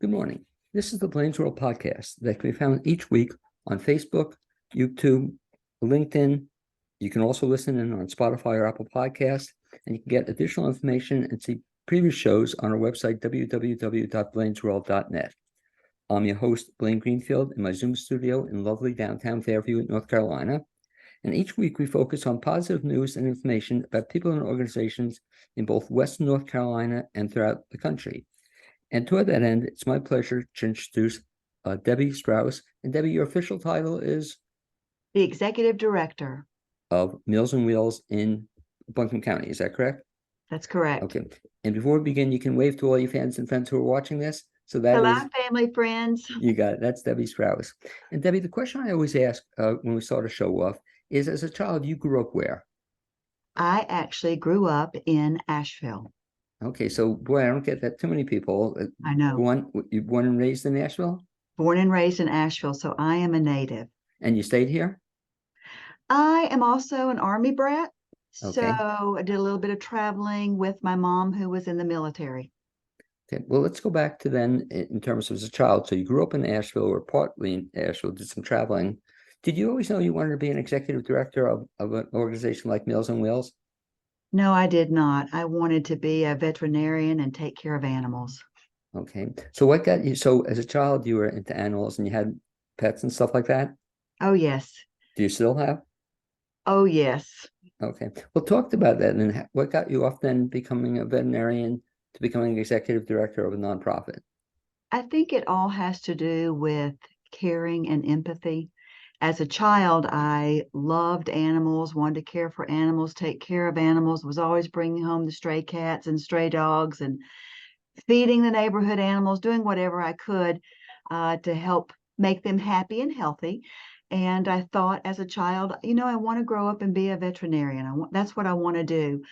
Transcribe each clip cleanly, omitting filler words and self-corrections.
Good morning. This is the Blaine's World podcast that can be found each week on Facebook, YouTube, LinkedIn. You can also listen in on Spotify or Apple Podcasts, and you can get additional information and see previous shows on our website, www.blainesworld.net. I'm your host, Blaine Greenfield, in my Zoom studio in lovely downtown Fairview, North Carolina. And each week we focus on positive news and information about people and organizations in both Western North Carolina and throughout the country. And toward that end, it's my pleasure to introduce Debbie Sprouse. And Debbie, your official title is? The Executive Director of Meals on Wheels in Buncombe County. Is that correct? That's correct. Okay. And before we begin, you can wave to all your fans and friends who are watching this. So that Hello, is, family, friends. You got it. That's Debbie Sprouse. And Debbie, the question I always ask when we start a show off is, as a child, you grew up where? I actually grew up in Asheville. Okay, so boy, I don't get that too many people. I know. You born and raised in Asheville? Born and raised in Asheville, so I am a native. And you stayed here? I am also an Army brat, Okay. so I did a little bit of traveling with my mom, who was in the military. Okay, well, let's go back to then in terms of as a child. So you grew up in Asheville, or partly in Asheville, did some traveling. Did you always know you wanted to be an executive director of an organization like Meals on Wheels? No, I did not. I wanted to be a veterinarian and take care of animals. Okay, so what got you? So as a child, you were into animals and you had pets and stuff like that? Oh, yes. Do you still have? Oh, yes. Okay, well, talked about that. And what got you off then becoming a veterinarian to becoming executive director of a nonprofit? I think it all has to do with caring and empathy. As a child, I loved animals, wanted to care for animals, take care of animals, was always bringing home the stray cats and stray dogs and feeding the neighborhood animals, doing whatever I could to help make them happy and healthy. And I thought as a child, I want to grow up and be a veterinarian. That's what I want to do.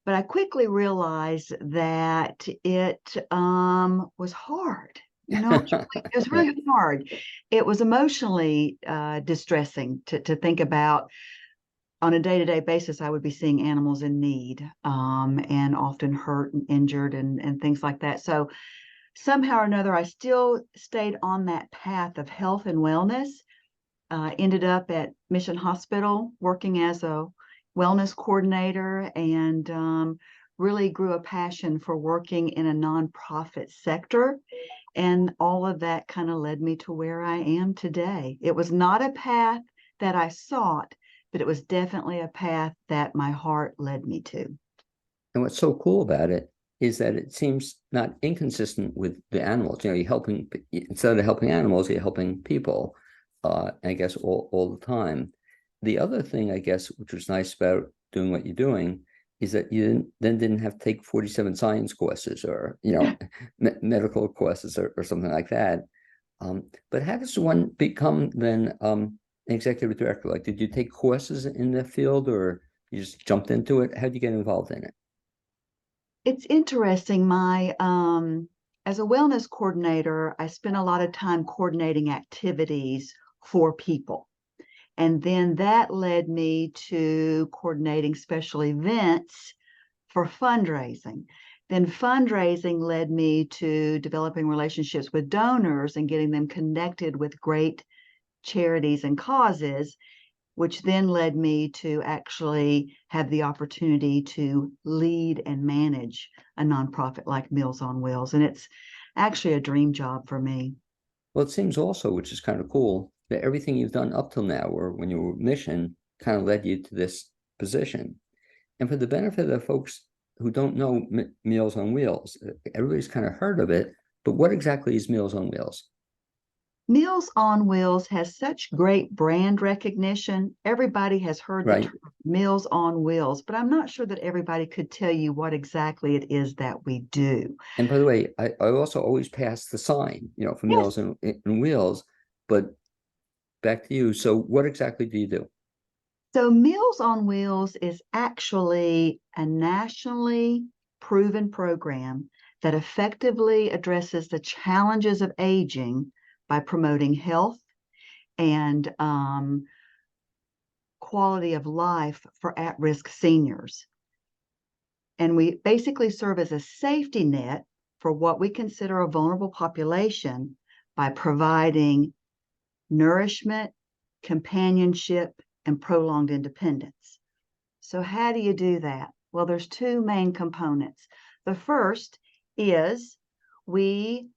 But I quickly realized that it was hard. It was really hard. It was emotionally distressing to think about. On a day-to-day basis, I would be seeing animals in need and often hurt and injured and things like that. So somehow or another, I still stayed on that path of health and wellness. Ended up at Mission Hospital working as a wellness coordinator and really grew a passion for working in a nonprofit sector. And all of that kind of led me to where I am today. It was not a path that I sought, but it was definitely a path that my heart led me to. And what's so cool about it is that it seems not inconsistent with the animals. You're helping, instead of helping animals, you're helping people, I guess, all the time. The other thing, I guess, which was nice about doing what you're doing is that you didn't have to take 47 science courses or, medical courses or something like that. But how does one become then an executive director? Like, did you take courses in the field or you just jumped into it? How did you get involved in it? It's interesting. As a wellness coordinator, I spent a lot of time coordinating activities for people. And then that led me to coordinating special events for fundraising. Then fundraising led me to developing relationships with donors and getting them connected with great charities and causes, which then led me to actually have the opportunity to lead and manage a nonprofit like Meals on Wheels. And it's actually a dream job for me. Well, it seems also, which is kind of cool, that everything you've done up till now, or when you were Mission, kind of led you to this position. And for the benefit of the folks who don't know Meals on Wheels, everybody's kind of heard of it, but what exactly is Meals on Wheels? Meals on Wheels has such great brand recognition. Everybody has heard the term Meals on Wheels, but I'm not sure that everybody could tell you what exactly it is that we do. And by the way, I also always pass the sign, for Meals and Wheels, but back to you. So what exactly do you do? So Meals on Wheels is actually a nationally proven program that effectively addresses the challenges of aging by promoting health and quality of life for at-risk seniors. And we basically serve as a safety net for what we consider a vulnerable population by providing nourishment, companionship, and prolonged independence. So how do you do that? Well, there's two main components. The first is we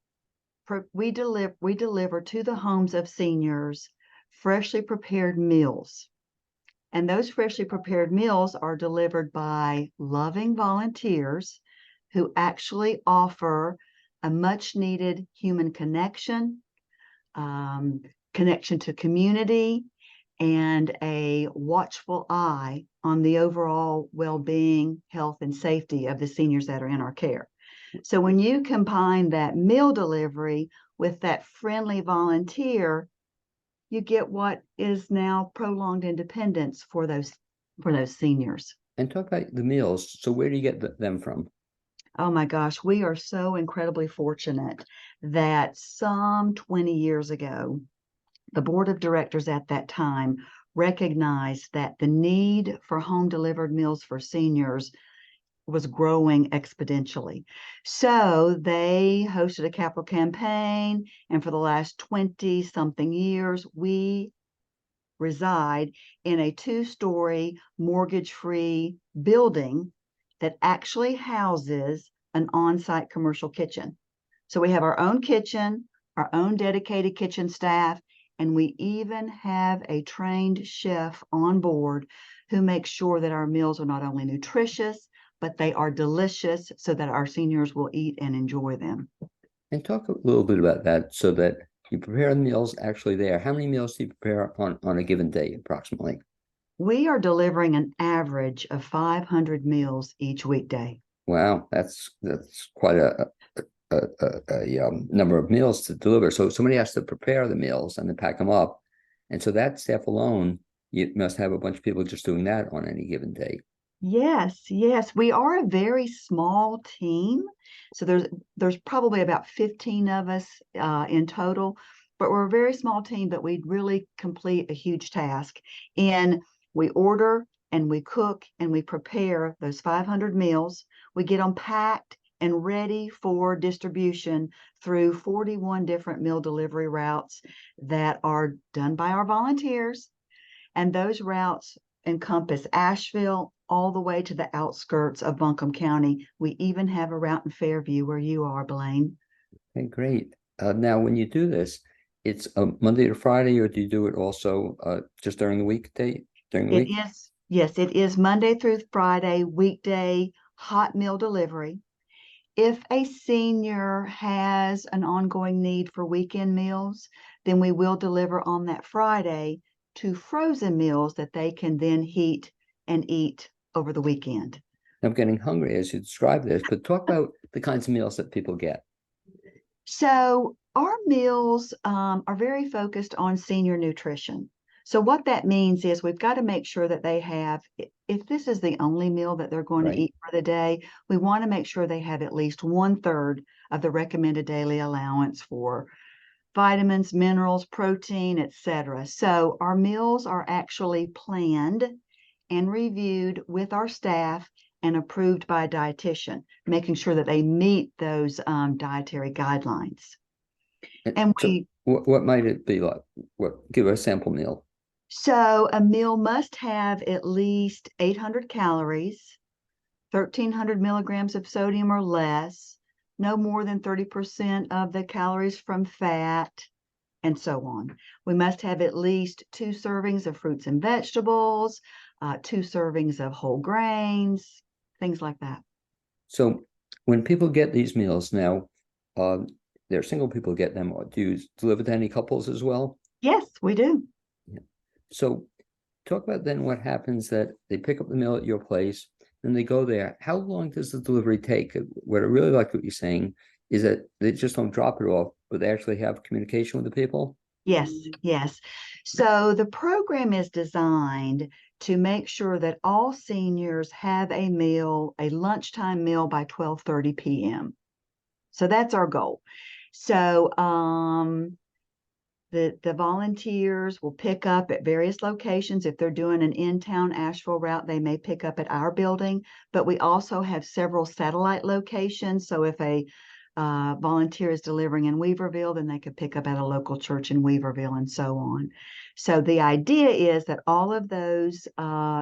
deliver to the homes of seniors freshly prepared meals. And those freshly prepared meals are delivered by loving volunteers who actually offer a much needed human connection, connection to community, and a watchful eye on the overall well-being, health, and safety of the seniors that are in our care. So when you combine that meal delivery with that friendly volunteer, you get what is now prolonged independence for those seniors. And talk about the meals. So where do you get them from? Oh my gosh, we are so incredibly fortunate that some 20 years ago, the board of directors at that time recognized that the need for home delivered meals for seniors was growing exponentially. So they hosted a capital campaign, and for the last 20 something years, we reside in a 2-story mortgage-free building that actually houses an on-site commercial kitchen. So we have our own kitchen, our own dedicated kitchen staff, and we even have a trained chef on board who makes sure that our meals are not only nutritious, but they are delicious so that our seniors will eat and enjoy them. And talk a little bit about that so that you prepare the meals actually there. How many meals do you prepare on a given day, approximately? We are delivering an average of 500 meals each weekday. Wow, that's quite a number of meals to deliver. So somebody has to prepare the meals and then pack them up. And so that staff alone, you must have a bunch of people just doing that on any given day. Yes, yes. We are a very small team. So there's probably about 15 of us in total, but we're a very small team, but we really complete a huge task. And we order and we cook and we prepare those 500 meals. We get them packed and ready for distribution through 41 different meal delivery routes that are done by our volunteers. And those routes encompass Asheville all the way to the outskirts of Buncombe County. We even have a route in Fairview where you are, Blaine. Okay, great. Now, when you do this, it's Monday to Friday, or do you do it also just during the weekday, during the It week? is, yes, it is Monday through Friday, weekday hot meal delivery. If a senior has an ongoing need for weekend meals, then we will deliver on that Friday 2 frozen meals that they can then heat and eat over the weekend. I'm getting hungry as you describe this, but talk about the kinds of meals that people get. So our meals are very focused on senior nutrition. So what that means is we've got to make sure that they have, if this is the only meal that they're going to eat for the day, we want to make sure they have at least 1/3 of the recommended daily allowance for vitamins, minerals, protein, etc. So our meals are actually planned and reviewed with our staff and approved by a dietitian, making sure that they meet those dietary guidelines. And So what might it be like? Give a sample meal. so a meal must have at least 800 calories, 1,300 milligrams of sodium or less, no more than 30% of the calories from fat, and so on. We must have at least 2 servings of fruits and vegetables, 2 servings of whole grains, things like that. So when people get these meals now, uh, they're single people get them, or do you deliver to any couples as well? Yes, we do. Yeah. So talk about then what happens that they pick up the meal at your place and they go there. How long does the delivery take? What I really like what you're saying is that they just don't drop it off, but they actually have communication with the people. Yes, yes. So the program is designed to make sure that all seniors have a meal, a lunchtime meal by 12:30 p.m. So that's our goal. So the volunteers will pick up at various locations. If they're doing an in-town Asheville route, they may pick up at our building, but we also have several satellite locations. So if a volunteer is delivering in Weaverville, then they could pick up at a local church in Weaverville and so on. So the idea is that all of those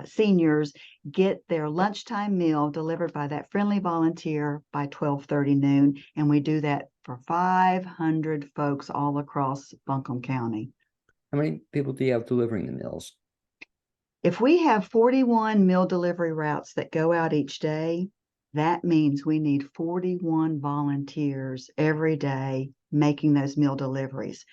seniors get their lunchtime meal delivered by that friendly volunteer by 12:30 noon. And we do that for 500 folks all across Buncombe County. How many people do you have delivering the meals? If we have 41 meal delivery routes that go out each day, that means we need 41 volunteers every day making those meal deliveries.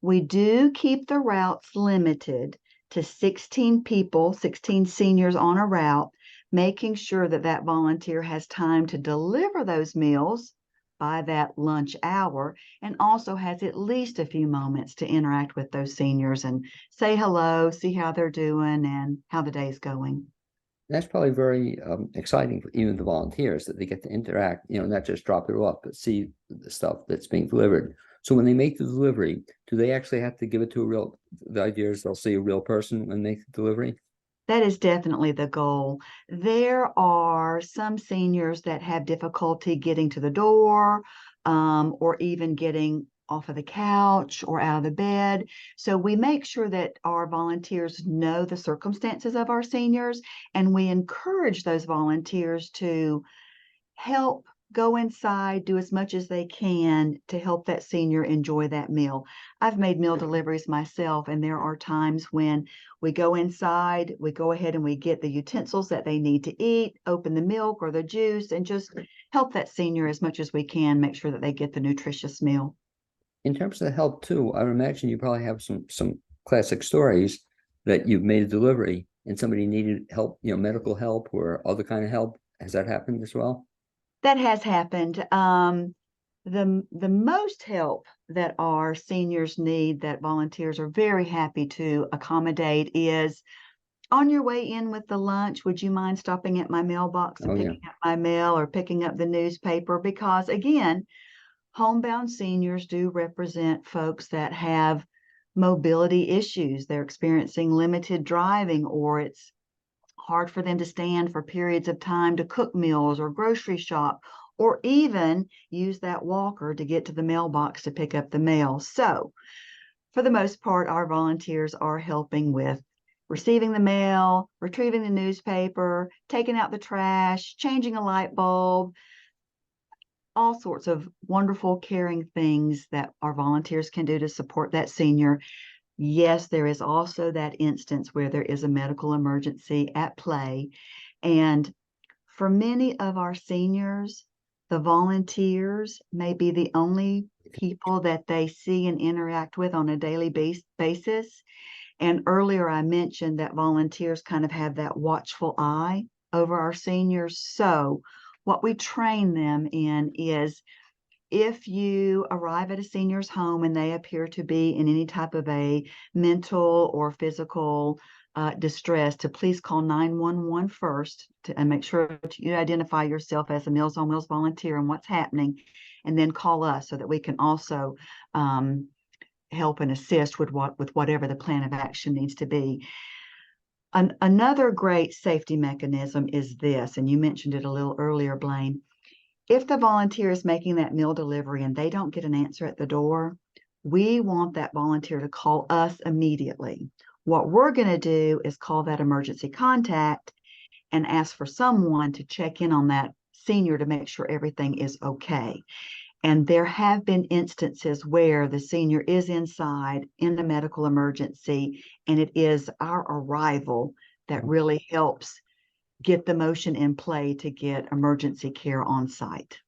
We do keep the routes limited to 16 people, 16 seniors on a route, making sure that that volunteer has time to deliver those meals by that lunch hour, and also has at least a few moments to interact with those seniors and say hello, see how they're doing and how the day's going. That's probably very exciting for even the volunteers that they get to interact, not just drop it off, but see the stuff that's being delivered. So when they make the delivery, do they actually have to give it to the idea is they'll see a real person when they make the delivery? That is definitely the goal. There are some seniors that have difficulty getting to the door, or even getting off of the couch or out of the bed. So we make sure that our volunteers know the circumstances of our seniors, and we encourage those volunteers to help go inside, do as much as they can to help that senior enjoy that meal. I've made meal deliveries myself, and there are times when we go inside, we go ahead and we get the utensils that they need to eat, open the milk or the juice, and just help that senior as much as we can, make sure that they get the nutritious meal. In terms of the help too, I would imagine you probably have some classic stories that you've made a delivery and somebody needed help, medical help or other kind of help. Has that happened as well? That has happened. The most help that our seniors need that volunteers are very happy to accommodate is, on your way in with the lunch, would you mind stopping at my mailbox and Oh yeah. picking up my mail or picking up the newspaper? Because again, homebound seniors do represent folks that have mobility issues. They're experiencing limited driving, or it's hard for them to stand for periods of time to cook meals or grocery shop, or even use that walker to get to the mailbox to pick up the mail. So for the most part, our volunteers are helping with receiving the mail, retrieving the newspaper, taking out the trash, changing a light bulb, all sorts of wonderful, caring things that our volunteers can do to support that senior. Yes, there is also that instance where there is a medical emergency at play. And for many of our seniors, the volunteers may be the only people that they see and interact with on a daily basis. And earlier I mentioned that volunteers kind of have that watchful eye over our seniors. So what we train them in is, if you arrive at a senior's home and they appear to be in any type of a mental or physical distress, to please call 911 first and make sure you identify yourself as a Meals on Wheels volunteer and what's happening, and then call us so that we can also help and assist with whatever the plan of action needs to be. Another great safety mechanism is this, and you mentioned it a little earlier, Blaine. If the volunteer is making that meal delivery and they don't get an answer at the door, we want that volunteer to call us immediately. What we're going to do is call that emergency contact and ask for someone to check in on that senior to make sure everything is okay. And there have been instances where the senior is inside in the medical emergency, and it is our arrival that really helps get the motion in play to get emergency care on site.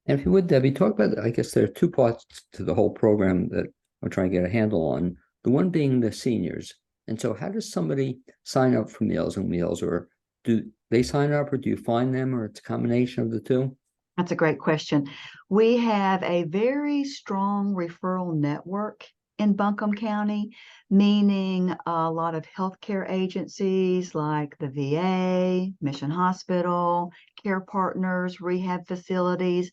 And if you would, Debbie, talk about, I guess there are two parts to the whole program that I'm trying to get a handle on. The one being the seniors. And so how does somebody sign up for Meals on Wheels, or do they sign up, or do you find them, or it's a combination of the two? That's a great question. We have a very strong referral network in Buncombe County, meaning a lot of healthcare agencies like the VA, Mission Hospital, Care Partners, rehab facilities.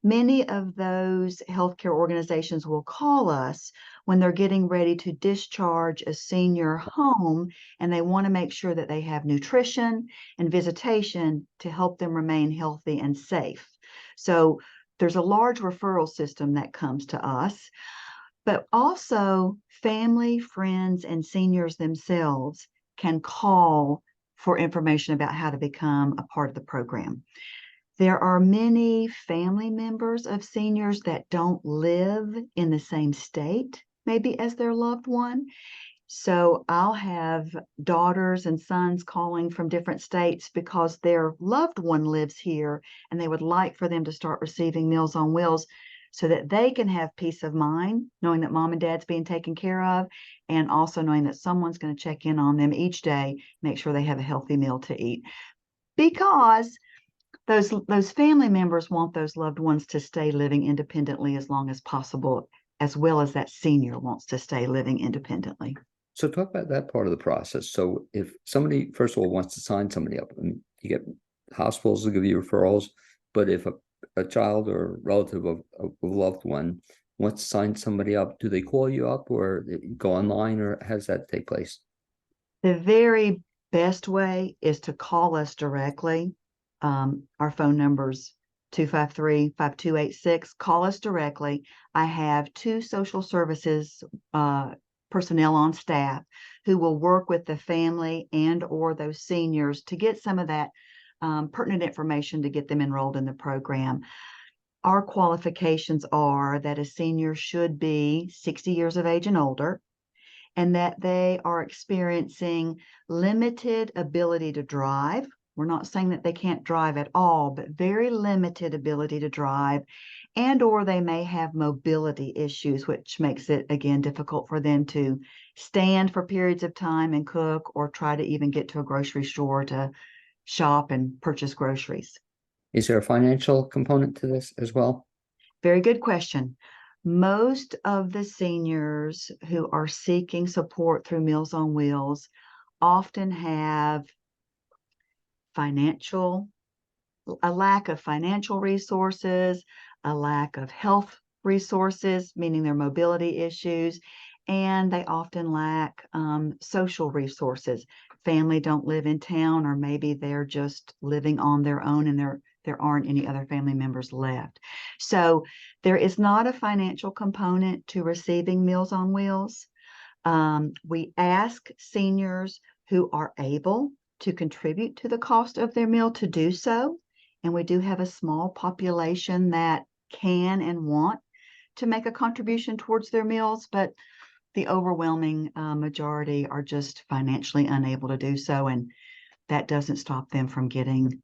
Many of those healthcare organizations will call us when they're getting ready to discharge a senior home, and they want to make sure that they have nutrition and visitation to help them remain healthy and safe. So there's a large referral system that comes to us, but also family, friends, and seniors themselves can call for information about how to become a part of the program. There are many family members of seniors that don't live in the same state, maybe as their loved one. So I'll have daughters and sons calling from different states because their loved one lives here and they would like for them to start receiving Meals on Wheels so that they can have peace of mind, knowing that mom and dad's being taken care of, and also knowing that someone's going to check in on them each day, make sure they have a healthy meal to eat. Because those family members want those loved ones to stay living independently as long as possible, as well as that senior wants to stay living independently. So talk about that part of the process. So if somebody, first of all, wants to sign somebody up, I mean, you get hospitals to give you referrals, but if a child or relative of a loved one wants to sign somebody up, do they call you up or go online, or how does that take place? The very best way is to call us directly. Our phone number's 253-5286. Call us directly. I have 2 social services personnel on staff who will work with the family and or those seniors to get some of that pertinent information to get them enrolled in the program. Our qualifications are that a senior should be 60 years of age and older, and that they are experiencing limited ability to drive. We're not saying that they can't drive at all, but very limited ability to drive, and or they may have mobility issues, which makes it, again, difficult for them to stand for periods of time and cook, or try to even get to a grocery store to shop and purchase groceries. Is there a financial component to this as well? Very good question. Most of the seniors who are seeking support through Meals on Wheels often have a lack of financial resources, a lack of health resources, meaning their mobility issues, and they often lack social resources. Family don't live in town, or maybe they're just living on their own and there aren't any other family members left. So there is not a financial component to receiving Meals on Wheels. We ask seniors who are able to contribute to the cost of their meal to do so. And we do have a small population that can and want to make a contribution towards their meals, but the overwhelming majority are just financially unable to do so. And that doesn't stop them from getting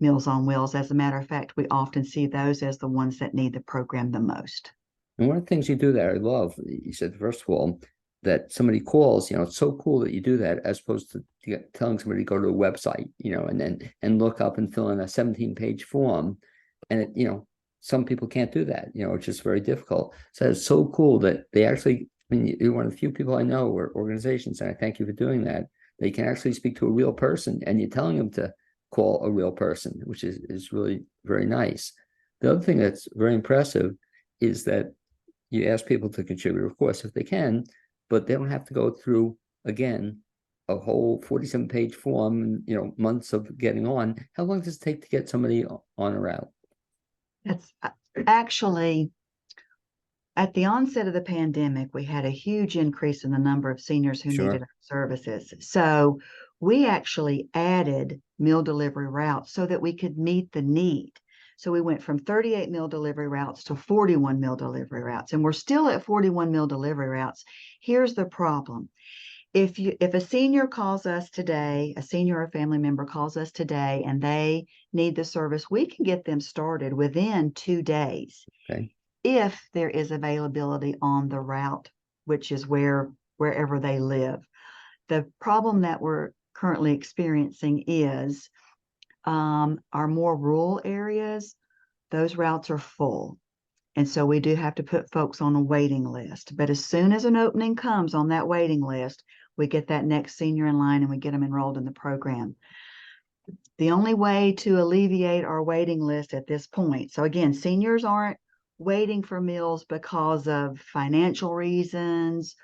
Meals on Wheels. As a matter of fact, we often see those as the ones that need the program the most. And one of the things you do there, I love, you said, first of all, that somebody calls, it's so cool that you do that, as opposed to telling somebody to go to a website, and look up and fill in a 17-page form. And some people can't do that, it's just very difficult. So it's so cool that they actually, I mean, you're one of the few people I know, or organizations, and I thank you for doing that. They can actually speak to a real person, and you're telling them to call a real person, which is really very nice. The other thing that's very impressive is that you ask people to contribute, of course, if they can, but they don't have to go through, again, a whole 47-page form, months of getting on. How long does it take to get somebody on a route? That's actually, at the onset of the pandemic, we had a huge increase in the number of seniors who needed our services. So we actually added meal delivery routes so that we could meet the need. So we went from 38 meal delivery routes to 41 meal delivery routes, and we're still at 41 meal delivery routes. Here's the problem. If a senior calls us today, a senior or family member calls us today, and they need the service, we can get them started within 2 days. Okay. If there is availability on the route, which is wherever they live. The problem that we're currently experiencing is our more rural areas, those routes are full. And so we do have to put folks on a waiting list. But as soon as an opening comes on that waiting list, we get that next senior in line and we get them enrolled in the program. The only way to alleviate our waiting list at this point, so again, seniors aren't waiting for meals because of financial reasons.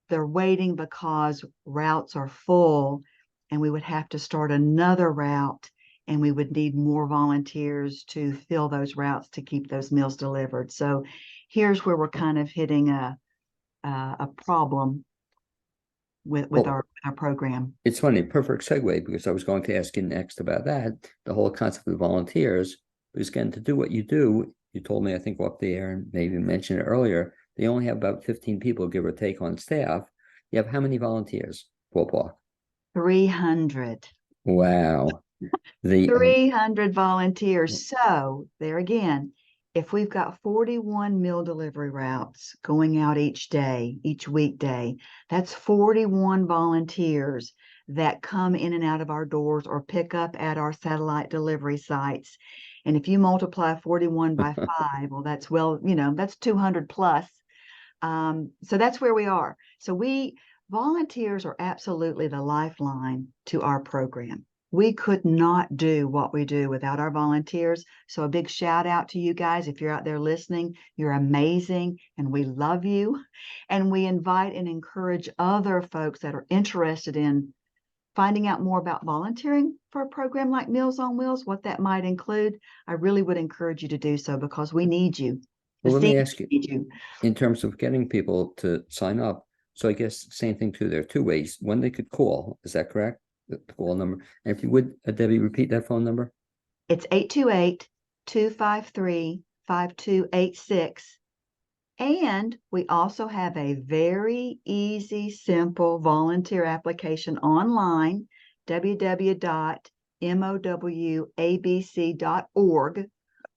They're waiting because routes are full, and we would have to start another route and we would need more volunteers to fill those routes to keep those meals delivered. So here's where we're kind of hitting a problem with Well, our program. it's funny, perfect segue, because I was going to ask you next about that. The whole concept of volunteers is, again, to do what you do. You told me, I think, off the air, and maybe mentioned it earlier, they only have about 15 people, give or take, on staff. You have how many volunteers, ballpark? 300. Wow. The 300 volunteers. So there again, if we've got 41 meal delivery routes going out each day, each weekday, that's 41 volunteers that come in and out of our doors or pick up at our satellite delivery sites. And if you multiply 41 by 5, well, that's 200 plus. So that's where we are. So volunteers are absolutely the lifeline to our program. We could not do what we do without our volunteers. So a big shout out to you guys. If you're out there listening, you're amazing and we love you. And we invite and encourage other folks that are interested in finding out more about volunteering for a program like Meals on Wheels, what that might include. I really would encourage you to do so because we need you. Well, let me seniors ask you, need you. in terms of getting people to sign up. So I guess same thing too. There are two ways. One, they could call. Is that correct? The call number. And if you would, Debbie, repeat that phone number. It's 828-253-5286. And we also have a very easy, simple volunteer application online, www.mowabc.org.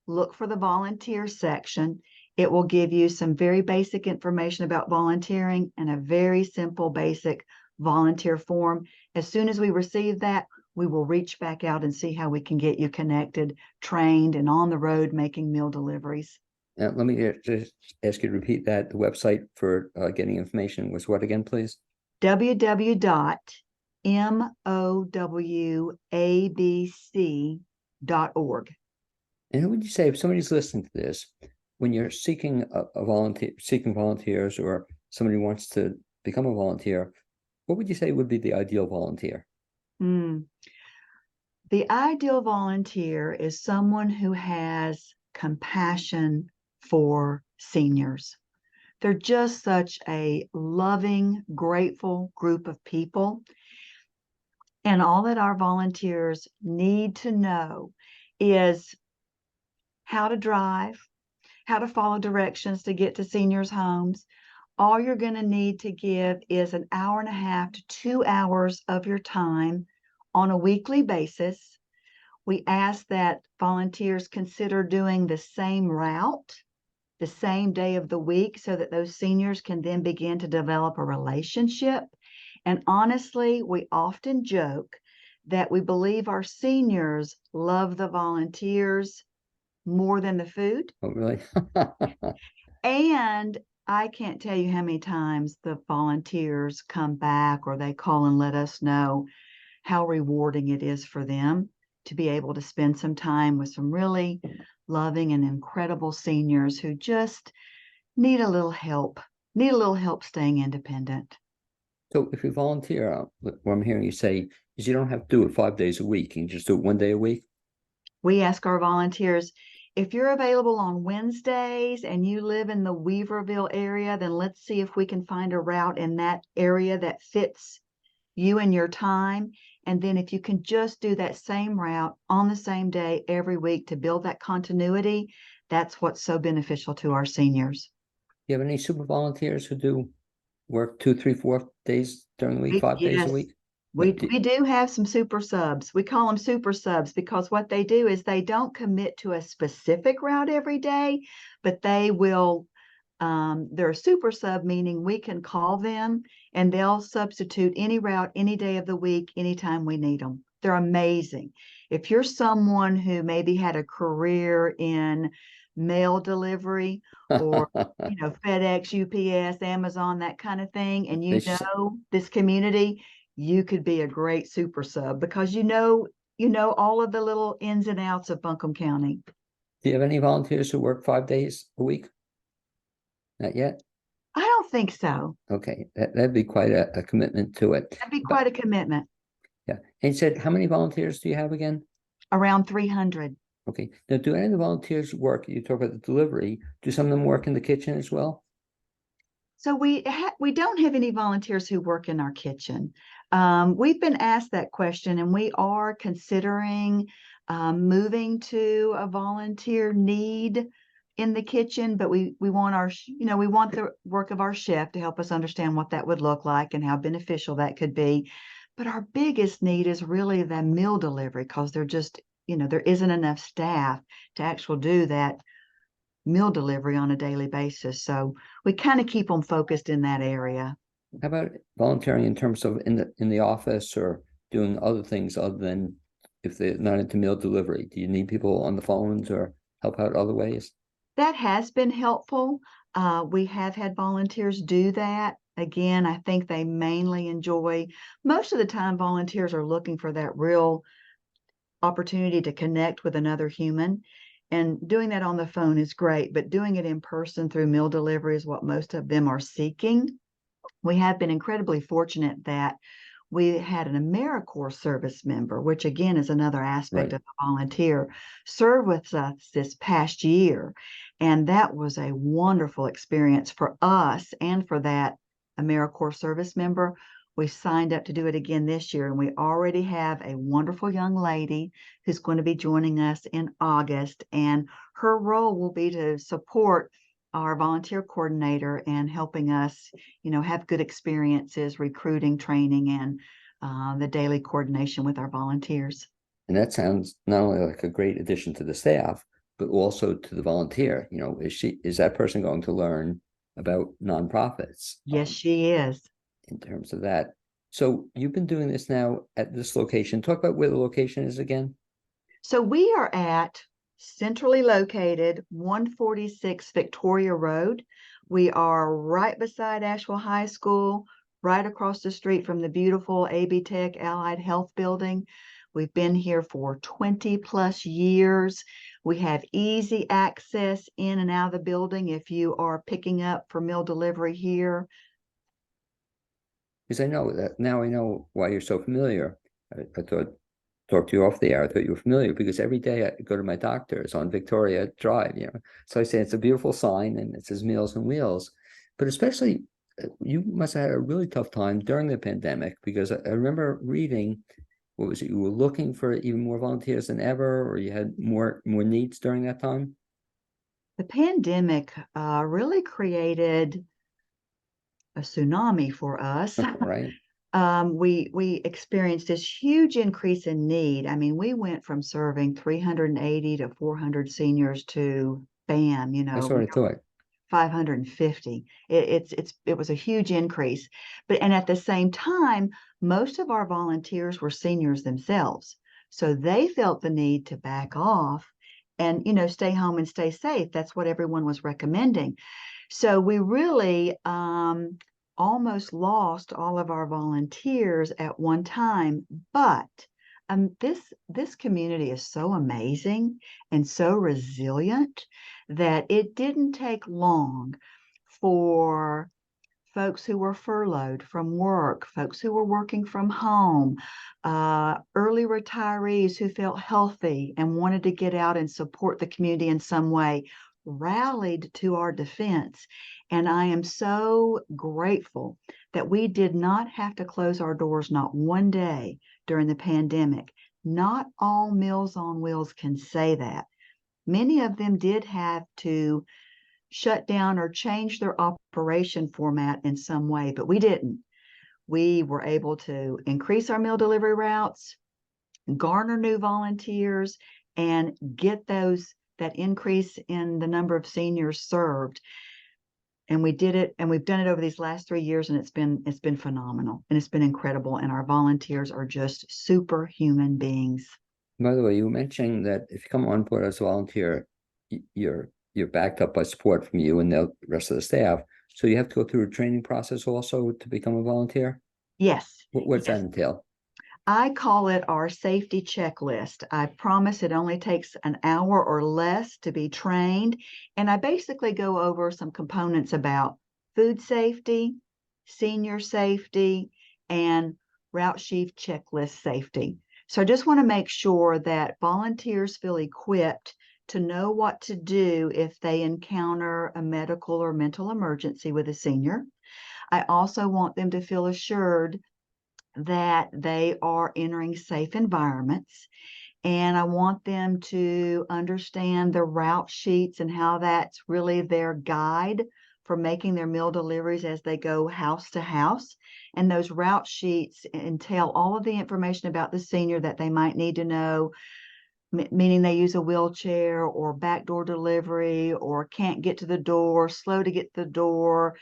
Look for the volunteer section. It will give you some very basic information about volunteering and a very simple, basic volunteer form. As soon as we receive that, we will reach back out and see how we can get you connected, trained, and on the road making meal deliveries. Let me just ask you to repeat that. The website for getting information was what again, please? www.mowabc.org. And who would you say, if somebody's listening to this, when you're seeking a volunteer, seeking volunteers, or somebody wants to become a volunteer, what would you say would be the ideal volunteer? The ideal volunteer is someone who has compassion for seniors. They're just such a loving, grateful group of people. And all that our volunteers need to know is how to drive, how to follow directions to get to seniors' homes. All you're going to need to give is an hour and a half to 2 hours of your time on a weekly basis. We ask that volunteers consider doing the same route, the same day of the week, so that those seniors can then begin to develop a relationship. And honestly, we often joke that we believe our seniors love the volunteers more than the food. Oh, really? And I can't tell you how many times the volunteers come back or they call and let us know how rewarding it is for them to be able to spend some time with some really loving and incredible seniors who just need a little help staying independent. So if you volunteer, what I'm hearing you say is you don't have to do it 5 days a week. You can just do it 1 day a week. We ask our volunteers, if you're available on Wednesdays and you live in the Weaverville area, then let's see if we can find a route in that area that fits you and your time. And then if you can just do that same route on the same day every week to build that continuity, that's what's so beneficial to our seniors. Do you have any super volunteers who do work 2, 3, 4 days during the week, 5 days a Yes. week? We do have some super subs. We call them super subs because what they do is they don't commit to a specific route every day, but they will, they're a super sub, meaning we can call them and they'll substitute any route any day of the week, anytime we need them. They're amazing. If you're someone who maybe had a career in mail delivery or FedEx, UPS, Amazon, that kind of thing, and you know this community, you could be a great super sub because you know all of the little ins and outs of Buncombe County. Do you have any volunteers who work 5 days a week? Not yet? I don't think so. Okay, that'd be quite a commitment to it. That'd be quite a commitment. Yeah. And you said, how many volunteers do you have again? Around 300. Okay. Now, do any of the volunteers work? You talk about the delivery. Do some of them work in the kitchen as well? So we don't have any volunteers who work in our kitchen. We've been asked that question, and we are considering moving to a volunteer need in the kitchen. But we want we want the work of our chef to help us understand what that would look like and how beneficial that could be. But our biggest need is really the meal delivery, because there isn't enough staff to actually do that meal delivery on a daily basis. So we kind of keep them focused in that area. How about volunteering in terms of in the office or doing other things other than if they're not into meal delivery? Do you need people on the phones or help out other ways? That has been helpful. We have had volunteers do that. Again, I think they mainly enjoy, most of the time, volunteers are looking for that real opportunity to connect with another human. And doing that on the phone is great, but doing it in person through meal delivery is what most of them are seeking. We have been incredibly fortunate that we had an AmeriCorps service member, which again is another aspect Right. of a volunteer, serve with us this past year. And that was a wonderful experience for us and for that AmeriCorps service member. We signed up to do it again this year, and we already have a wonderful young lady who's going to be joining us in August. And her role will be to support our volunteer coordinator and helping us, have good experiences, recruiting, training, and the daily coordination with our volunteers. And that sounds not only like a great addition to the staff, but also to the volunteer. Is that person going to learn about nonprofits Yes, she is. in terms of that? So you've been doing this now at this location. Talk about where the location is again. So we are at centrally located 146 Victoria Road. We are right beside Asheville High School, right across the street from the beautiful AB Tech Allied Health Building. We've been here for 20 plus years. We have easy access in and out of the building if you are picking up for meal delivery here. Because I know that now I know why you're so familiar. I thought talk to you off the air. I thought you were familiar because every day I go to my doctor's on Victoria Drive. So I say it's a beautiful sign and it says Meals on Wheels. But especially you must have had a really tough time during the pandemic because I remember reading, what was it, you were looking for even more volunteers than ever, or you had more needs during that time? The pandemic really created a tsunami for us. Right. We experienced this huge increase in need. I mean, we went from serving 380 to 400 seniors to bam, I sort of thought. 550. It was a huge increase. And at the same time, most of our volunteers were seniors themselves. So they felt the need to back off and, stay home and stay safe. That's what everyone was recommending. So we really almost lost all of our volunteers at one time. But this community is so amazing and so resilient that it didn't take long for folks who were furloughed from work, folks who were working from home, early retirees who felt healthy and wanted to get out and support the community in some way, rallied to our defense. And I am so grateful that we did not have to close our doors not one day during the pandemic. Not all Meals on Wheels can say that. Many of them did have to shut down or change their operation format in some way, but we didn't. We were able to increase our meal delivery routes, garner new volunteers, and get that increase in the number of seniors served. And we did it, and we've done it over these last 3 years, and it's been phenomenal, and it's been incredible. And our volunteers are just superhuman beings. By the way, you were mentioning that if you come on board as a volunteer, you're backed up by support from you and the rest of the staff. So you have to go through a training process also to become a volunteer. Yes. What's Yes. that entail? I call it our safety checklist. I promise it only takes an hour or less to be trained. And I basically go over some components about food safety, senior safety, and route sheet checklist safety. So I just want to make sure that volunteers feel equipped to know what to do if they encounter a medical or mental emergency with a senior. I also want them to feel assured that they are entering safe environments. And I want them to understand the route sheets and how that's really their guide for making their meal deliveries as they go house to house. And those route sheets entail all of the information about the senior that they might need to know, meaning they use a wheelchair or backdoor delivery or can't get to the door, slow to get to the door,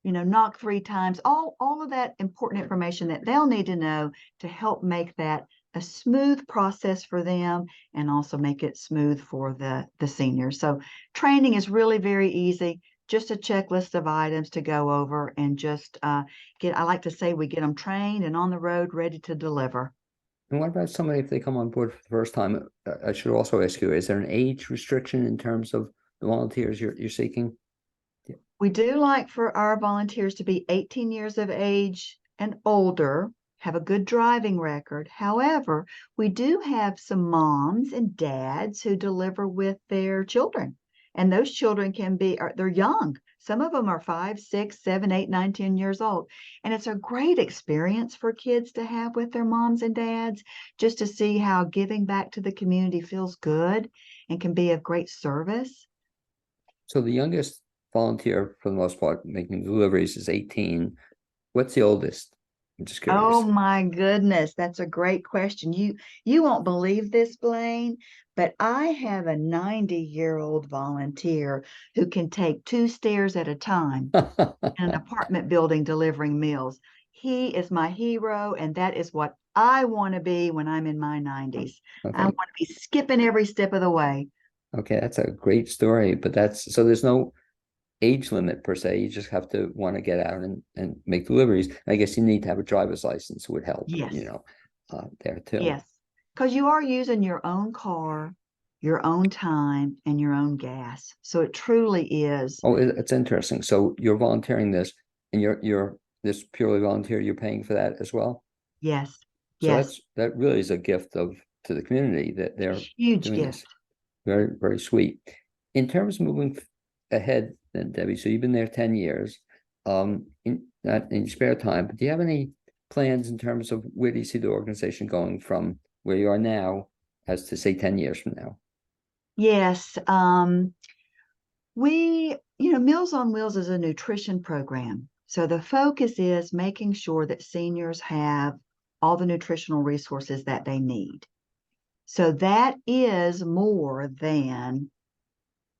knock 3 times, all of that important information that they'll need to know to help make that a smooth process for them and also make it smooth for the seniors. So training is really very easy, just a checklist of items to go over and just I like to say we get them trained and on the road ready to deliver. And what about somebody if they come on board for the first time? I should also ask you, is there an age restriction in terms of the volunteers you're seeking? We do like for our volunteers to be 18 years of age and older, have a good driving record. However, we do have some moms and dads who deliver with their children. And those children they're young. Some of them are 5, 6, 7, 8, 9, 10 years old. And it's a great experience for kids to have with their moms and dads, just to see how giving back to the community feels good and can be of great service. So the youngest volunteer, for the most part, making deliveries is 18. What's the oldest? I'm just Oh curious. my goodness, that's a great question. You won't believe this, Blaine, but I have a 90-year-old volunteer who can take 2 stairs at a time in an apartment building delivering meals. He is my hero, and that is what I want to be when I'm in my 90s. I Okay. want to be skipping every step of the way. Okay, that's a great story, but that's so there's no age limit per se. You just have to want to get out and make deliveries. I guess you need to have a driver's license would help, Yes, there too. yes, because you are using your own car, your own time, and your own gas. So it truly is. Oh, it's interesting. So you're volunteering this, and you're this purely volunteer. You're paying for that as well. Yes, So yes, that really is a gift of to the community that they're huge doing gift. this. Very, very sweet. In terms of moving ahead, then Debbie, so you've been there 10 years, not in your spare time, but do you have any plans in terms of where do you see the organization going from where you are now as to say 10 years from now? Yes, Meals on Wheels is a nutrition program. So the focus is making sure that seniors have all the nutritional resources that they need. So that is more than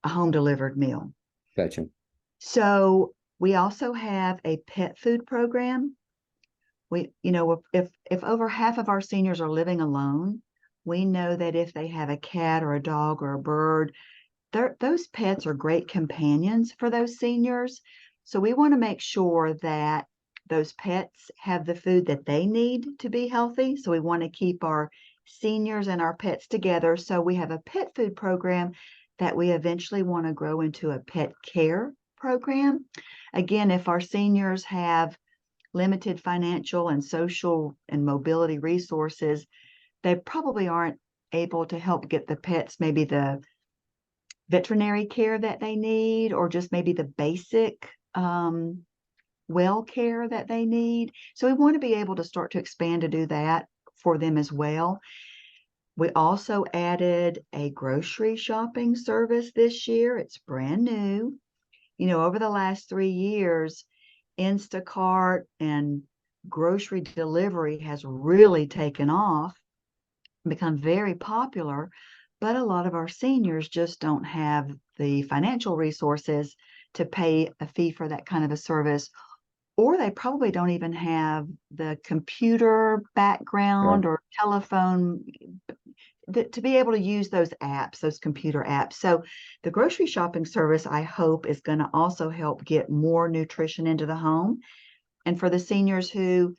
a home delivered meal. Gotcha. So we also have a pet food program. If over half of our seniors are living alone, we know that if they have a cat or a dog or a bird, those pets are great companions for those seniors. So we want to make sure that those pets have the food that they need to be healthy. So we want to keep our seniors and our pets together. So we have a pet food program that we eventually want to grow into a pet care program. Again, if our seniors have limited financial and social and mobility resources, they probably aren't able to help get the pets maybe the veterinary care that they need, or just maybe the basic well care that they need. So we want to be able to start to expand to do that for them as well. We also added a grocery shopping service this year. It's brand new. Over the last 3 years, Instacart and grocery delivery has really taken off, become very popular, but a lot of our seniors just don't have the financial resources to pay a fee for that kind of a service, or they probably don't even have the computer background Sure. or telephone to be able to use those apps, those computer apps. So the grocery shopping service, I hope, is going to also help get more nutrition into the home. And for the seniors who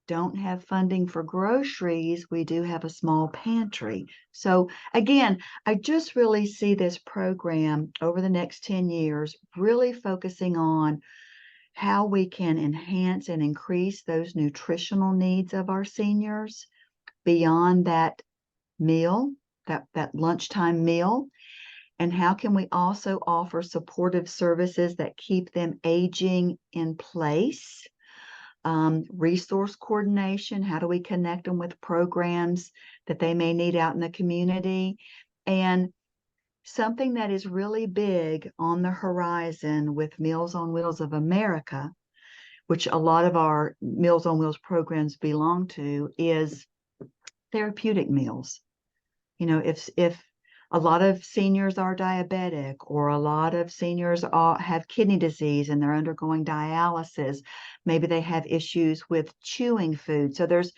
don't have funding for groceries, we do have a small pantry. So again, I just really see this program over the next 10 years really focusing on how we can enhance and increase those nutritional needs of our seniors beyond that meal, that lunchtime meal? And how can we also offer supportive services that keep them aging in place? Resource coordination, how do we connect them with programs that they may need out in the community? And something that is really big on the horizon with Meals on Wheels of America, which a lot of our Meals on Wheels programs belong to, is therapeutic meals. If a lot of seniors are diabetic, or a lot of seniors have kidney disease and they're undergoing dialysis, maybe they have issues with chewing food. So there's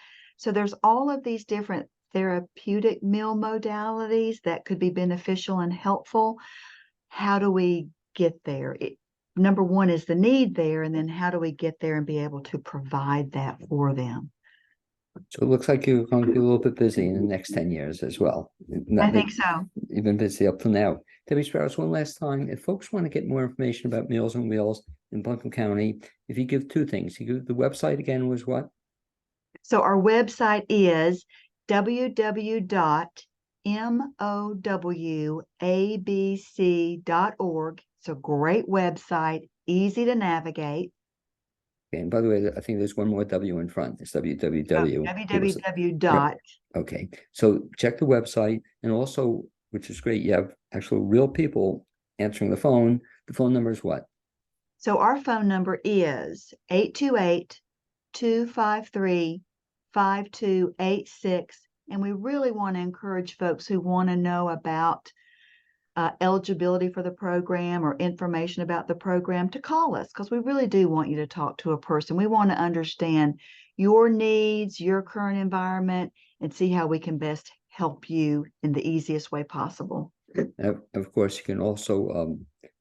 all of these different therapeutic meal modalities that could be beneficial and helpful. How do we get there? Number one, is the need there? And then how do we get there and be able to provide that for them? So it looks like you're going to be a little bit busy in the next 10 years as well. I think so. You've been busy up till now. Debbie Sprouse, one last time, if folks want to get more information about Meals on Wheels in Buncombe County, if you give two things, you give the website again was what? So our website is www.mowabc.org. It's a great website, easy to navigate. Okay, and by the way, I think there's one more W in front. It's www. www. Okay, so check the website, and also, which is great, you have actual real people answering the phone. The phone number is what? So our phone number is 828-253-5286. And we really want to encourage folks who want to know about eligibility for the program or information about the program to call us, because we really do want you to talk to a person. We want to understand your needs, your current environment, and see how we can best help you in the easiest way possible. Of course, you can also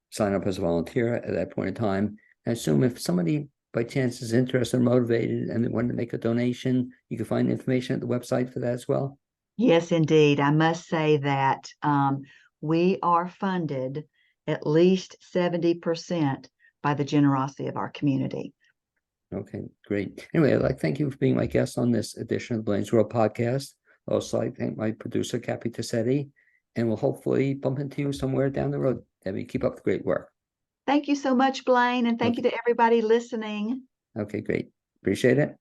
sign up as a volunteer at that point in time. I assume if somebody by chance is interested or motivated and they want to make a donation, you can find information at the website for that as well. Yes, indeed. I must say that we are funded at least 70% by the generosity of our community. Okay, great. Anyway, I'd like to thank you for being my guest on this edition of the Blaine's World podcast. I'd also like to thank my producer, Cappy Tassetti, and we'll hopefully bump into you somewhere down the road. Debbie, keep up the great work. Thank you so much, Blaine, and thank you to everybody listening. Okay, great. Appreciate it.